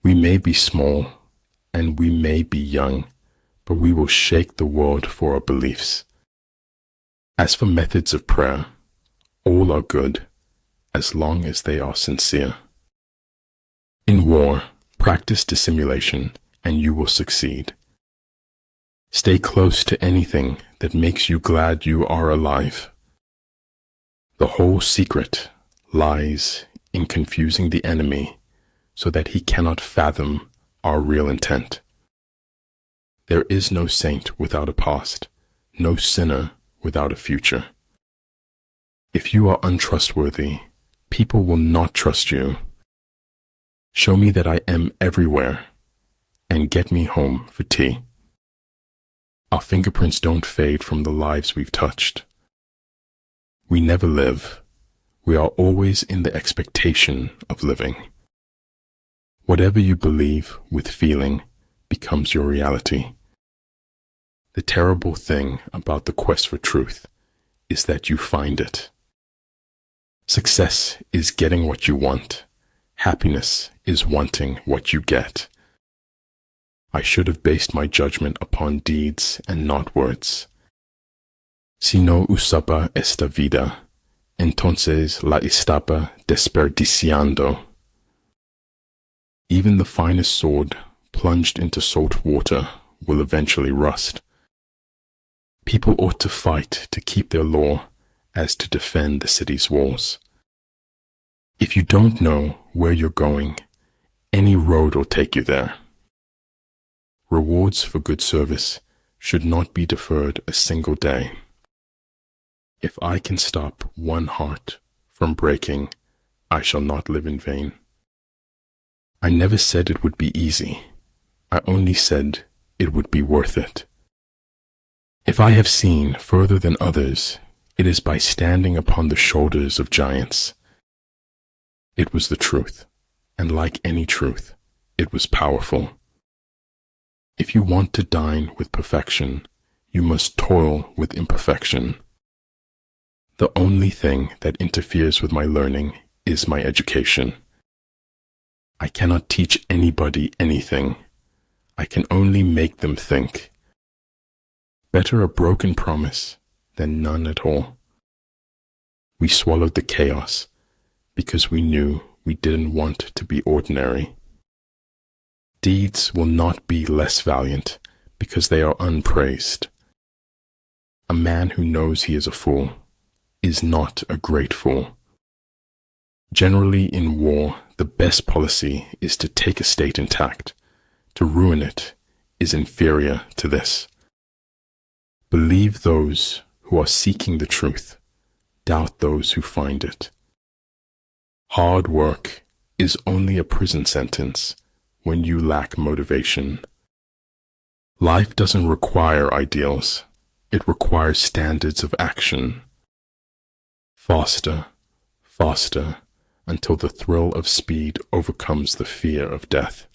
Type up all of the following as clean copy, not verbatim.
We may be small and we may be young, but we will shake the world for our beliefs. As for methods of prayer, all are good as long as they are sincere. In war, practice dissimulation and you will succeed. Stay close to anything that makes you glad you are alive. The whole secret lies in confusing the enemy so that he cannot fathom our real intent. There is no saint without a past, no sinner without a future. If you are untrustworthy, people will not trust you. Show me that I am everywhere and get me home for tea. Our fingerprints don't fade from the lives we've touched. We never live. We are always in the expectation of living. Whatever you believe with feeling becomes your reality. The terrible thing about the quest for truth is that you find it. Success is getting what you want. Happiness is wanting what you get. I should have based my judgment upon deeds and not words. Si no usaba esta vida, entonces la estaba desperdiciando. Even the finest sword plunged into salt water will eventually rust. People ought to fight to keep their law as to defend the city's walls. If you don't know where you're going, any road will take you there. Rewards for good service should not be deferred a single day. If I can stop one heart from breaking, I shall not live in vain. I never said it would be easy. I only said it would be worth it. If I have seen further than others, it is by standing upon the shoulders of giants. It was the truth, and like any truth, it was powerful. If you want to dine with perfection, you must toil with imperfection. The only thing that interferes with my learning is my education. I cannot teach anybody anything. I can only make them think. Better a broken promise than none at all. We swallowed the chaos because we knew we didn't want to be ordinary. Deeds will not be less valiant because they are unpraised. A man who knows he is a fool is not a great fool. Generally in war, the best policy is to take a state intact. To ruin it is inferior to this. Believe those who are seeking the truth. Doubt those who find it. Hard work is only a prison sentence when you lack motivation. Life doesn't require ideals. It requires standards of action. Faster, faster, until the thrill of speed overcomes the fear of death.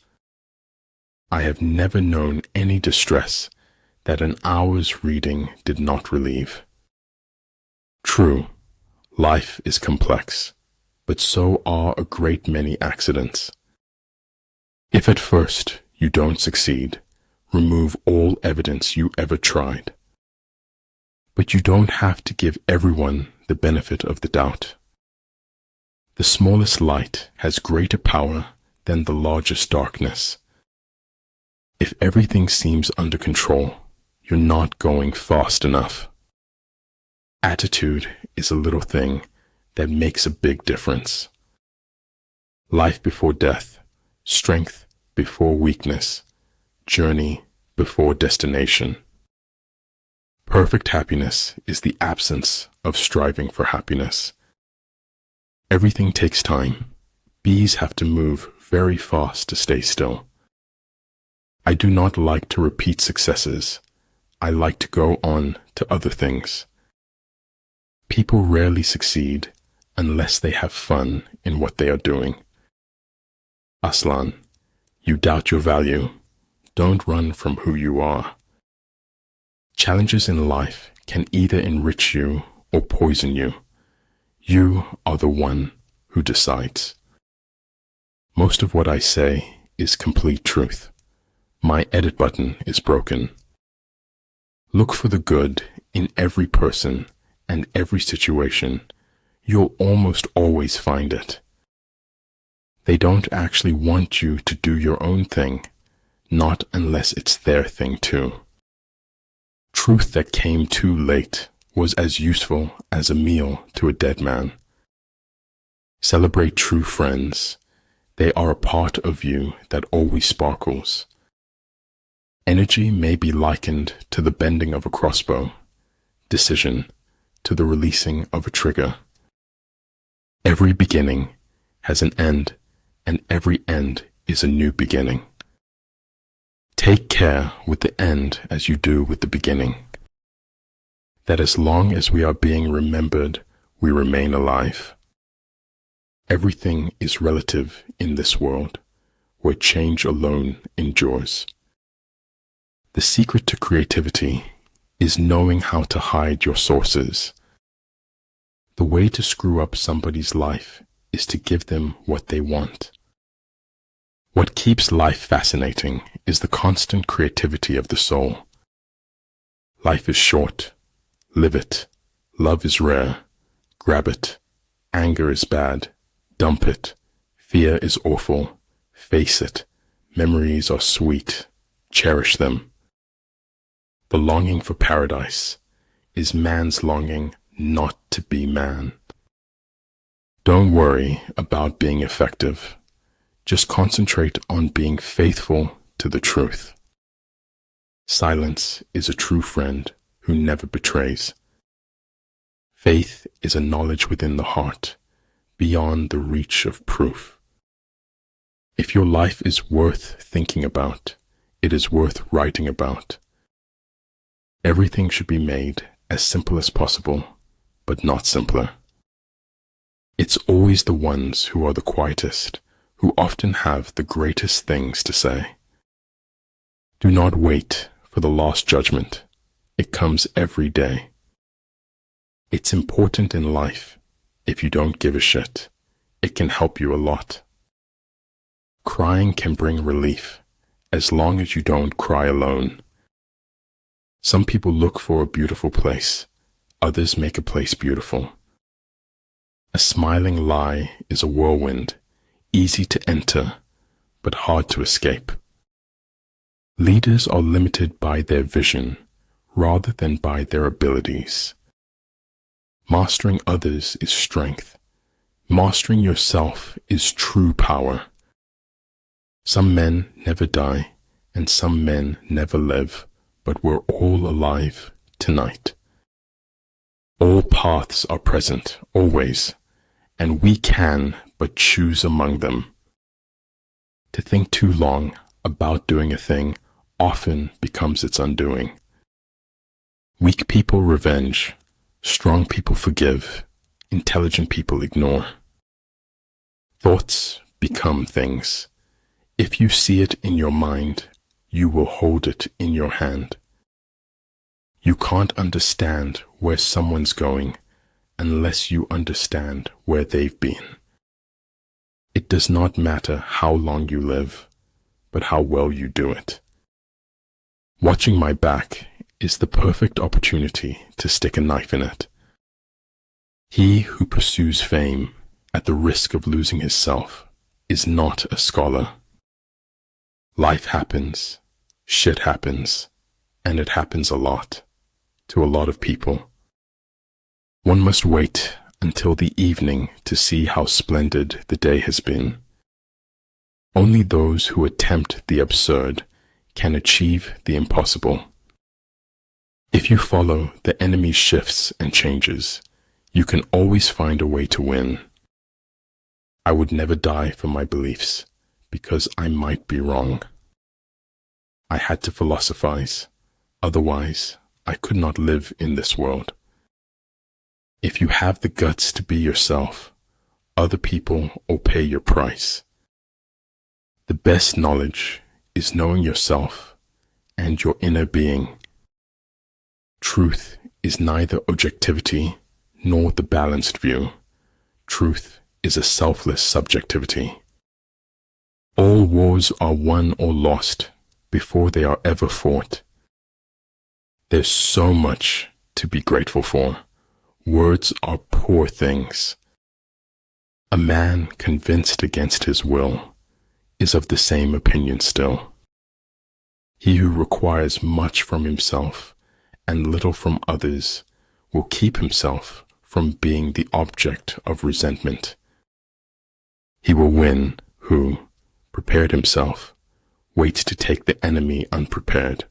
I have never known any distress that an hour's reading did not relieve. True, life is complex, but so are a great many accidents. If at first you don't succeed, remove all evidence you ever tried. But you don't have to give everyone the benefit of the doubt. The smallest light has greater power than the largest darkness. If everything seems under control, you're not going fast enough. Attitude is a little thing that makes a big difference. Life before death, strength before weakness, journey before destination. Perfect happiness is the absence of striving for happiness. Everything takes time. Bees have to move very fast to stay still. I do not like to repeat successes. I like to go on to other things. People rarely succeed unless they have fun in what they are doing. Aslan, you doubt your value. Don't run from who you are. Challenges in life can either enrich you or poison you. You are the one who decides. Most of what I say is complete truth. My edit button is broken. Look for the good in every person and every situation. You'll almost always find it. They don't actually want you to do your own thing, not unless it's their thing too. Truth that came too late was as useful as a meal to a dead man. Celebrate true friends. They are a part of you that always sparkles. Energy may be likened to the bending of a crossbow, decision to the releasing of a trigger. Every beginning has an end, and every end is a new beginning. Take care with the end as you do with the beginning. That as long as we are being remembered, we remain alive. Everything is relative in this world, where change alone endures. The secret to creativity is knowing how to hide your sources. The way to screw up somebody's life is to give them what they want. What keeps life fascinating is the constant creativity of the soul. Life is short. Live it. Love is rare. Grab it. Anger is bad. Dump it. Fear is awful. Face it. Memories are sweet. Cherish them. The longing for paradise is man's longing not to be man. Don't worry about being effective. Just concentrate on being faithful to the truth. Silence is a true friend who never betrays. Faith is a knowledge within the heart, beyond the reach of proof. If your life is worth thinking about, it is worth writing about. Everything should be made as simple as possible, but not simpler. It's always the ones who are the quietest who often have the greatest things to say. Do not wait for the last judgment. It comes every day. It's important in life. If you don't give a shit, it can help you a lot. Crying can bring relief, as long as you don't cry alone. Some people look for a beautiful place. Others make a place beautiful. A smiling lie is a whirlwind, easy to enter, but hard to escape. Leaders are limited by their vision rather than by their abilities. Mastering others is strength. Mastering yourself is true power. Some men never die, and some men never live, but we're all alive tonight. All paths are present, always, and we can but choose among them. To think too long about doing a thing often becomes its undoing. Weak people revenge, strong people forgive, intelligent people ignore. Thoughts become things. If you see it in your mind, you will hold it in your hand. You can't understand where someone's going unless you understand where they've been. It does not matter how long you live, but how well you do it. Watching my back is the perfect opportunity to stick a knife in it. He who pursues fame at the risk of losing his self is not a scholar. Life happens, shit happens, and it happens a lot, to a lot of people. One must wait until the evening to see how splendid the day has been. Only those who attempt the absurd can achieve the impossible. If you follow the enemy's shifts and changes, you can always find a way to win. I would never die for my beliefs, because I might be wrong. I had to philosophize, otherwise I could not live in this world. If you have the guts to be yourself, other people will pay your price. The best knowledge is knowing yourself and your inner being. Truth is neither objectivity nor the balanced view. Truth is a selfless subjectivity. All wars are won or lost before they are ever fought. There's so much to be grateful for. Words are poor things. A man convinced against his will is of the same opinion still. He who requires much from himself and little from others will keep himself from being the object of resentment. He will win who, prepared himself, waits to take the enemy unprepared.